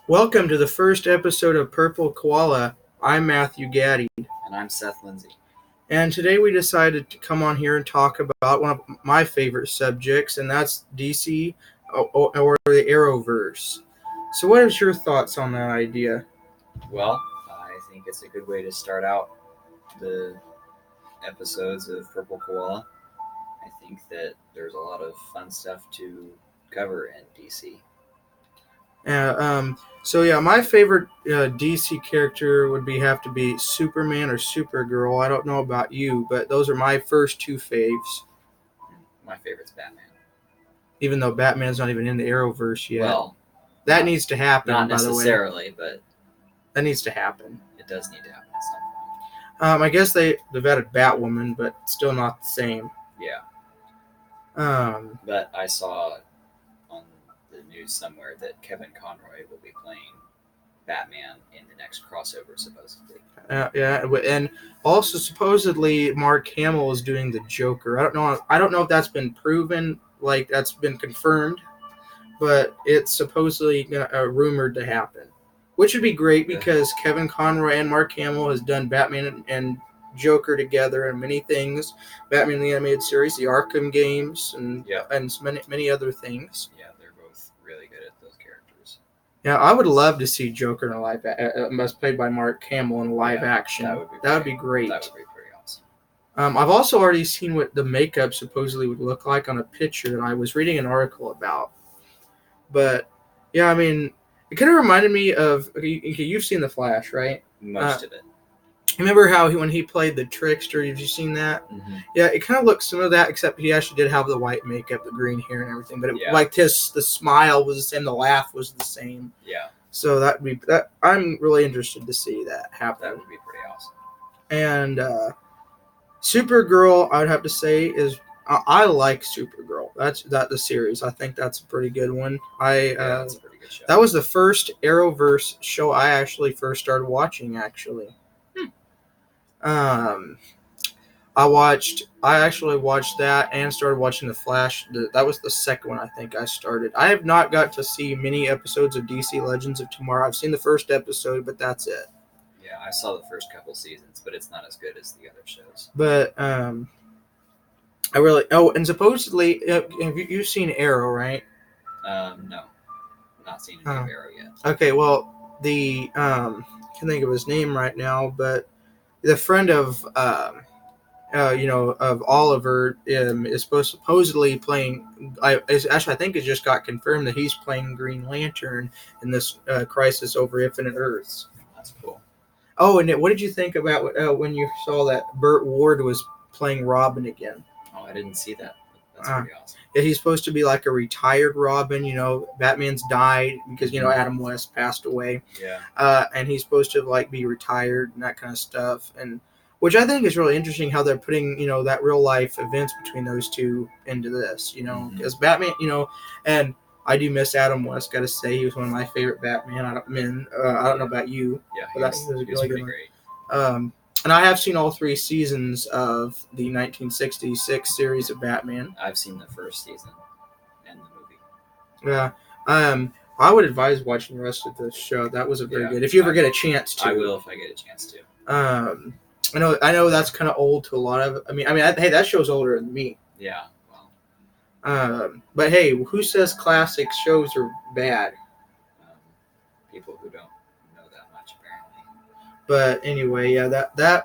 Welcome to the first episode of Purple Koala. I'm Matthew Gaddy, And I'm Seth Lindsay. and today we decided to come on here and talk about one of my favorite subjects, and that's DC or the Arrowverse. So, what is your thoughts on that idea? Well, I think it's a good way to start out the episodes of Purple Koala. I think that there's a lot of fun stuff to cover in DC. My favorite DC character would have to be Superman or Supergirl. I don't know about you, but those are my first two faves. My favorite's Batman. Even though Batman's not even in the Arrowverse yet. Well, that needs to happen. Not by the way, necessarily, but that needs to happen. It does need to happen at some point. I guess they've added Batwoman, but still not the same. Yeah. But I saw on the news somewhere that Kevin Conroy will be playing Batman in the next crossover, supposedly. And also supposedly Mark Hamill is doing the Joker. I don't know if that's been proven, like that's been confirmed, but it's supposedly rumored to happen, which would be great because Kevin Conroy and Mark Hamill has done Batman and Joker together and many things. Batman the Animated Series, the Arkham games, and many other things. Yeah, they're both really good at those characters. Yeah, I would love to see Joker in a live played by Mark Hamill in live action. That would be great. That would be pretty awesome. I've also already seen what the makeup supposedly would look like on a picture that I was reading an article about. But yeah, I mean, it kind of reminded me of you've seen The Flash, right? Most of it. Remember how when he played the Trickster? Have you seen that? Mm-hmm. Yeah, it kind of looks similar to that, except he actually did have the white makeup, the green hair, and everything. But the smile was the same, the laugh was the same. Yeah. So I'm really interested to see that happen. That would be pretty awesome. And Supergirl, I would have to say is I like Supergirl. That's the series. I think that's a pretty good one. That's a pretty good show. That was the first Arrowverse show I actually first started watching. Actually. I actually watched that and started watching The Flash. That was the second one I think I started. I have not got to see many episodes of DC Legends of Tomorrow. I've seen the first episode, but that's it. Yeah, I saw the first couple seasons, but it's not as good as the other shows. But and supposedly, you've seen Arrow, right? No, not seen any Arrow yet. Okay, well, I can't think of his name right now, but the friend of of Oliver is supposedly playing. I think it just got confirmed that he's playing Green Lantern in this Crisis Over Infinite Earths. That's cool. Oh, and what did you think about when you saw that Burt Ward was playing Robin again? Oh, I didn't see that. That's pretty awesome. Yeah, he's supposed to be like a retired Robin. Batman's died because Adam West passed away. Yeah. And he's supposed to like be retired and that kind of stuff, and which I think is really interesting how they're putting that real life events between those two into this. Because Batman, and I do miss Adam West. Got to say, he was one of my favorite Batman. I don't know about you. Yeah, he was really great. And I have seen all 3 seasons of the 1966 series of Batman. I've seen the first season and the movie. Yeah. I would advise watching the rest of the show. That was very good. If you ever get a chance to. I will if I get a chance to. I know that's kind of old to a lot of. Hey, that show's older than me. Yeah. Well. But hey, who says classic shows are bad? People who don't know that much, apparently. But anyway, yeah, that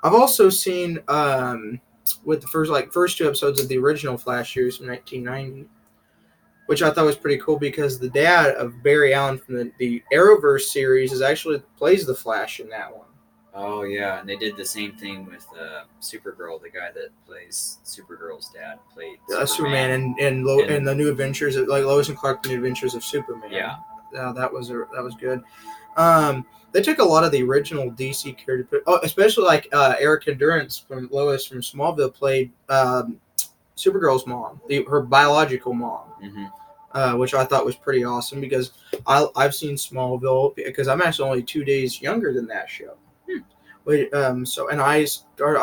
I've also seen with the first 2 episodes of the original Flash series from 1990, which I thought was pretty cool because the dad of Barry Allen from the Arrowverse series plays the Flash in that one. Oh yeah, and they did the same thing with Supergirl. The guy that plays Supergirl's dad played Superman and the New Adventures of Lois and Clark: The New Adventures of Superman. Yeah, that was good. They took a lot of the original DC characters, especially like Erica Durance from Lois from Smallville played Supergirl's mom, her biological mom. Mm-hmm. Which I thought was pretty awesome because I've seen Smallville because I'm actually only 2 days younger than that show. I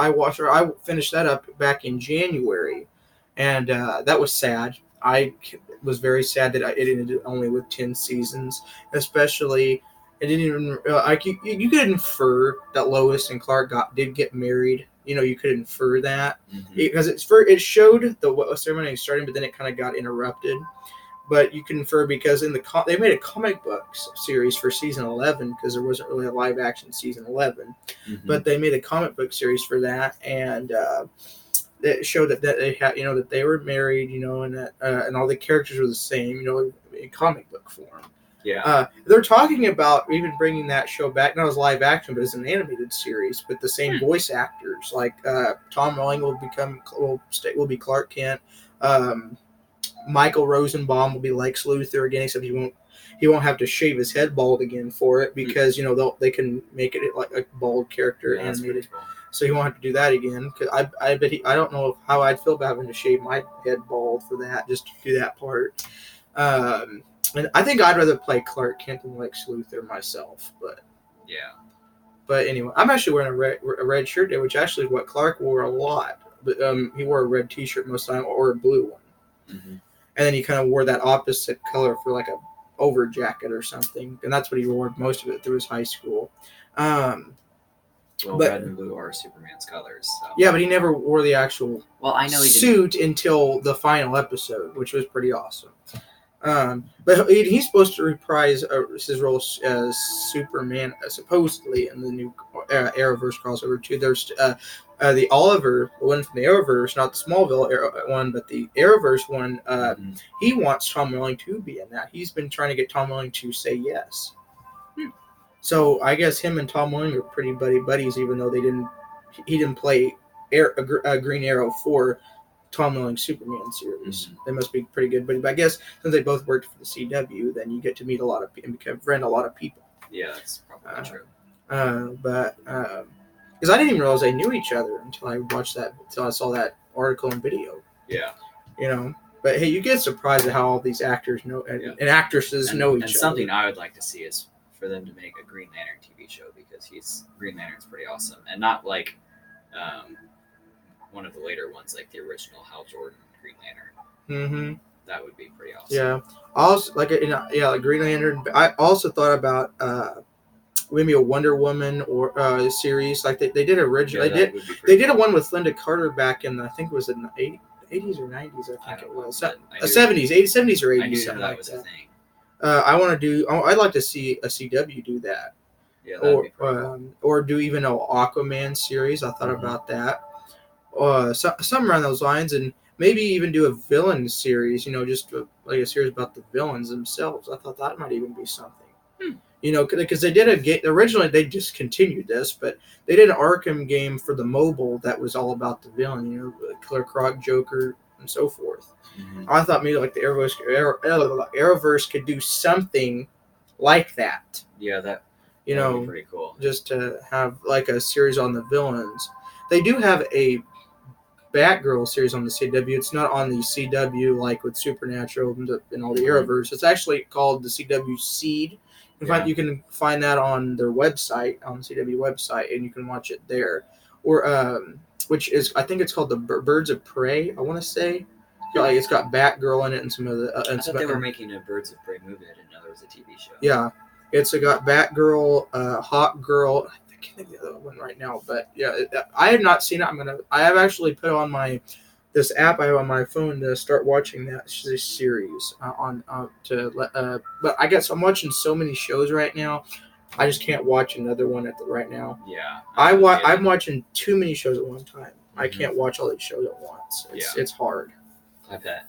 watched I finished that up back in January, and that was sad. was very sad that it ended only with 10 seasons. Especially, it didn't even you could infer that Lois and Clark did get married. You could infer that because it showed the ceremony starting, but then it kind of got interrupted. But you can infer because they made a comic book series for season 11 because there wasn't really a live action season 11, but they made a comic book series for that, and it showed that they had that they were married, and that and all the characters were the same, in comic book form. Yeah. They're talking about even bringing that show back, not as live action, but as an animated series with the same voice actors. Like Tom Welling will be Clark Kent. Michael Rosenbaum will be Lex Luthor again, except he won't have to shave his head bald again for it because they can make it like a bald character animated, cool. So he won't have to do that again. Cause I bet I don't know how I'd feel about having to shave my head bald for that, just to do that part. And I think I'd rather play Clark Kent than Lex Luthor myself, but yeah. But anyway, I'm actually wearing a red shirt today, which actually is what Clark wore a lot. But he wore a red T-shirt most of the time, or a blue one. And then he kind of wore that opposite color for like a over jacket or something, and that's what he wore most of it through his high school. Red and blue are Superman's colors. So. Yeah, but he never wore the actual I know he suit until the final episode, which was pretty awesome. But he's supposed to reprise his role as Superman, supposedly in the new Arrowverse crossover too. There's the Oliver, the one from the Arrowverse, not the Smallville one, but the Arrowverse one. He wants Tom Welling to be in that. He's been trying to get Tom Welling to say yes. So I guess him and Tom Welling are pretty buddies, even though he didn't play Green Arrow for Tom Welling's Superman series. They must be pretty good, but I guess since they both worked for the CW, then you get to meet a lot of and befriend a lot of people. Yeah, that's probably true. But because I didn't even realize they knew each other until I saw that article and video. Yeah. But hey, you get surprised at how all these actors know and actresses know each other. And something I would like to see is for them to make a Green Lantern TV show, because Green Lantern's pretty awesome, and not like one of the later ones, like the original Hal Jordan Green Lantern. That would be pretty awesome. Yeah. Also, like Green Lantern. I also thought about maybe a Wonder Woman or series like they did originally. They did a one with Linda Carter back in I think it was in the 80s or 90s. I think it was 70s, 70s or 80s. I knew something that like was that. a thing. I'd like to see a CW do that. Yeah, that'd be pretty cool. Or do even an Aquaman series. I thought about that. Some around those lines, and maybe even do a villain series. Just like a series about the villains themselves. I thought that might even be something. Because they did originally they discontinued this, but they did an Arkham game for the mobile that was all about the villain. Killer Croc, Joker, and so forth. I thought maybe like the Arrowverse could do something like that. Yeah, that would be pretty cool. Just to have like a series on the villains. They do have a Batgirl series on the CW. It's not on the CW like with Supernatural and all the Arrowverse. It's actually called the CW Seed. You can find that on their website, on the CW website, and you can watch it there. Or which is, I think it's called the Birds of Prey, I want to say. It's got Batgirl in it and some of the... I thought they were making a Birds of Prey movie. I didn't know there was a TV show. Yeah. It's got Batgirl, Hawk Girl... I can't think of the other one right now, but yeah, I have not seen it. I have actually put on this app I have on my phone to start watching this series but I guess I'm watching so many shows right now. I just can't watch another one right now. Yeah. I'm watching too many shows at one time. I can't watch all these shows at once. It's hard. I bet.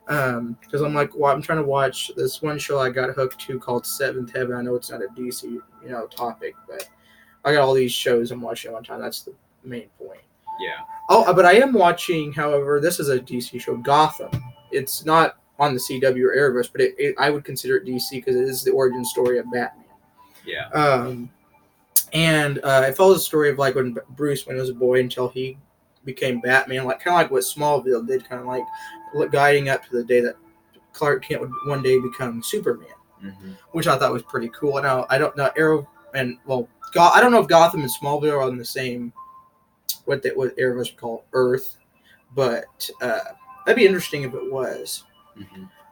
Because I'm like, I'm trying to watch this one show I got hooked to called Seventh Heaven. I know it's not a DC, topic, but I got all these shows I'm watching at one time. That's the main point. Yeah. Oh, but I am watching, however, this is a DC show, Gotham. It's not on the CW or Arrowverse, but I would consider it DC because it is the origin story of Batman. Yeah. And it follows the story of like when Bruce Wayne was a boy until he became Batman, like kind of like what Smallville did, kind of like guiding up to the day that Clark Kent would one day become Superman, which I thought was pretty cool. Now I don't know I don't know if Gotham and Smallville are on the same what Arrowverse would call Earth, but that'd be interesting if it was.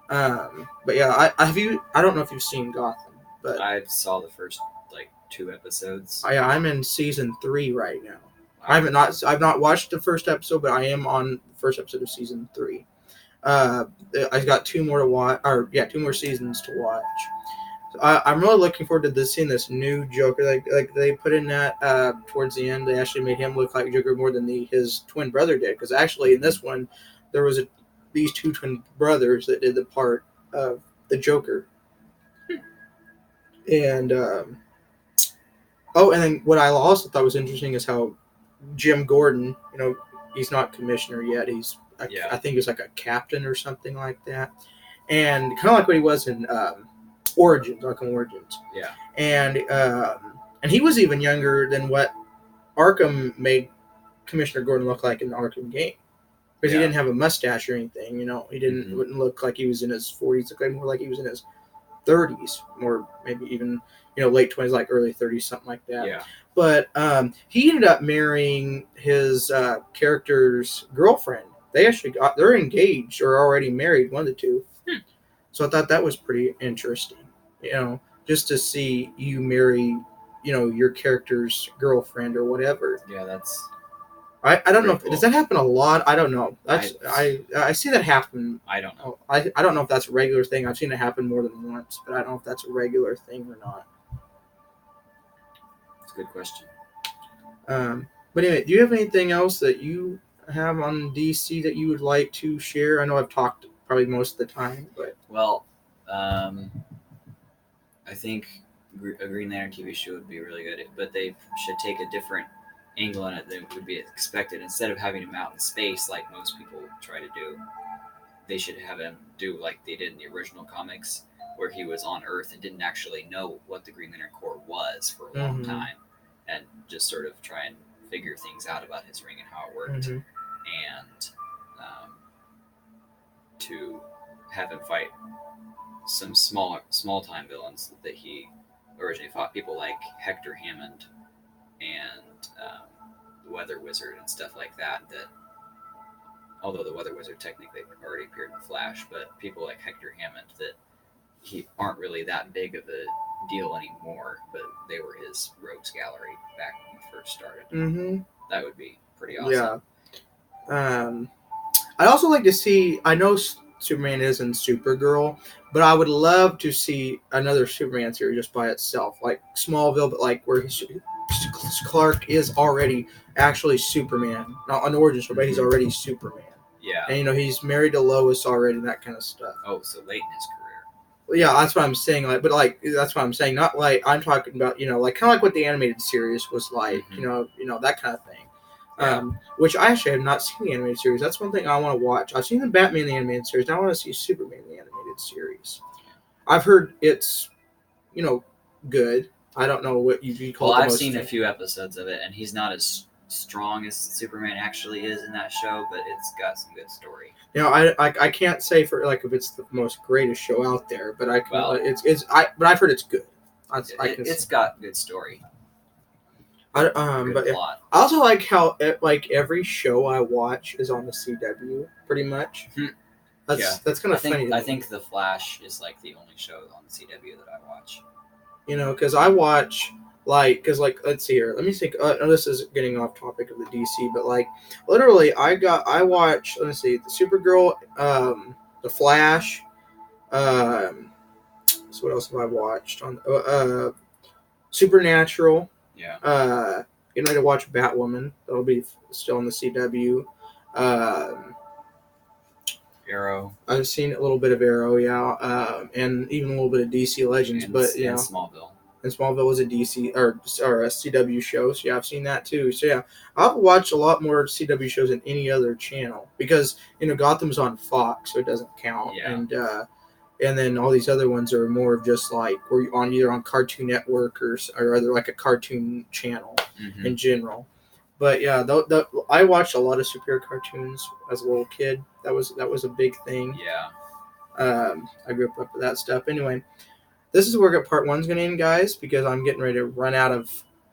But yeah, I don't know if you've seen Gotham, but I saw the first like 2 episodes. I'm in season 3 right now. I've not watched the first episode, but I am on the first episode of season 3. Uh, I've got 2 more to watch, or yeah, 2 more seasons to watch. So I'm really looking forward to seeing this new Joker. Like they put in that towards the end, they actually made him look like Joker more than his twin brother did. Because actually in this one, there was these 2 twin brothers that did the part of the Joker. And and then what I also thought was interesting is how Jim Gordon, he's not commissioner yet. I think he's like a captain or something like that, and kind of like what he was in Origins, Arkham Origins. Yeah. And he was even younger than what Arkham made Commissioner Gordon look like in the Arkham game, because he didn't have a mustache or anything. He wouldn't look like he was in his 40s. Looked more like he was in his 30s, or maybe even late 20s, like early 30s, something like that. Yeah. But he ended up marrying his character's girlfriend. They're engaged or already married, one of the two. So I thought that was pretty interesting. Just to see you marry, your character's girlfriend or whatever. Yeah, that's. I don't know. cool. Does that happen a lot? I don't know. I see that happen. I don't know. I don't know if that's a regular thing. I've seen it happen more than once, but I don't know if that's a regular thing or not. It's a good question. But anyway, do you have anything else that you have on DC that you would like to share? I know I've talked probably most of the time, but I think a Green Lantern TV show would be really good, but they should take a different angle on it than would be expected. Instead of having him out in space like most people try to do, they should have him do like they did in the original comics, where he was on Earth and didn't actually know what the Green Lantern Corps was for a long time, and just sort of try and figure things out about his ring and how it worked, and to have him fight some small time villains that he originally fought, people like Hector Hammond and the Weather Wizard and stuff like that. That although the Weather Wizard technically already appeared in Flash, but people like Hector Hammond that he aren't really that big of a deal anymore, but they were his rogues gallery back when he first started. That would be pretty awesome. Yeah. I'd also like to see. I know Superman is in Supergirl, but I would love to see another Superman series just by itself, like Smallville, but like where Clark is already actually Superman, not an origin story, but he's already Superman. Yeah. And he's married to Lois already, and that kind of stuff. Oh, so late in his career. Well, yeah, that's what I'm saying. That's what I'm saying. Not like I'm talking about. Like kind of like what the animated series was like. That kind of thing. Which I actually have not seen the animated series. That's one thing I want to watch. I've seen the Batman the animated series. Now I want to see Superman the animated series. I've heard it's, good. I don't know what you call. Well, I've seen a few episodes of it, and he's not as strong as Superman actually is in that show, but it's got some good story. I can't say for like if it's the most greatest show out there, but but I've heard it's good. It's got good story. But I also like how every show I watch is on the CW, pretty much. That's kind of funny. I think The Flash is like the only show on the CW that I watch. Because I watch let's see here. Let me think. This is getting off topic of the DC, but literally, I watch. Let me see, the Supergirl, the Flash. So what else have I watched on? Supernatural. Yeah. Getting ready to watch Batwoman. That'll be still on the CW. Arrow. I've seen a little bit of Arrow, yeah, and even a little bit of DC Legends, and Smallville. And Smallville was a DC or a CW show, so yeah, I've seen that too. So yeah, I've watched a lot more CW shows than any other channel because Gotham's on Fox, so it doesn't count, and then all these other ones are more of just like we're on either on Cartoon Network or other like a cartoon channel in general. But yeah, I watched a lot of superhero cartoons as a little kid. That was a big thing. Yeah. I grew up with that stuff. Anyway, this is where part one's going to end, guys, because I'm getting ready to run out of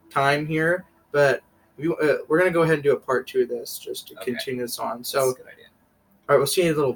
time here. But we're going to go ahead and do a part two of this just to continue this on. So, that's a good idea. All right, we'll see you in a little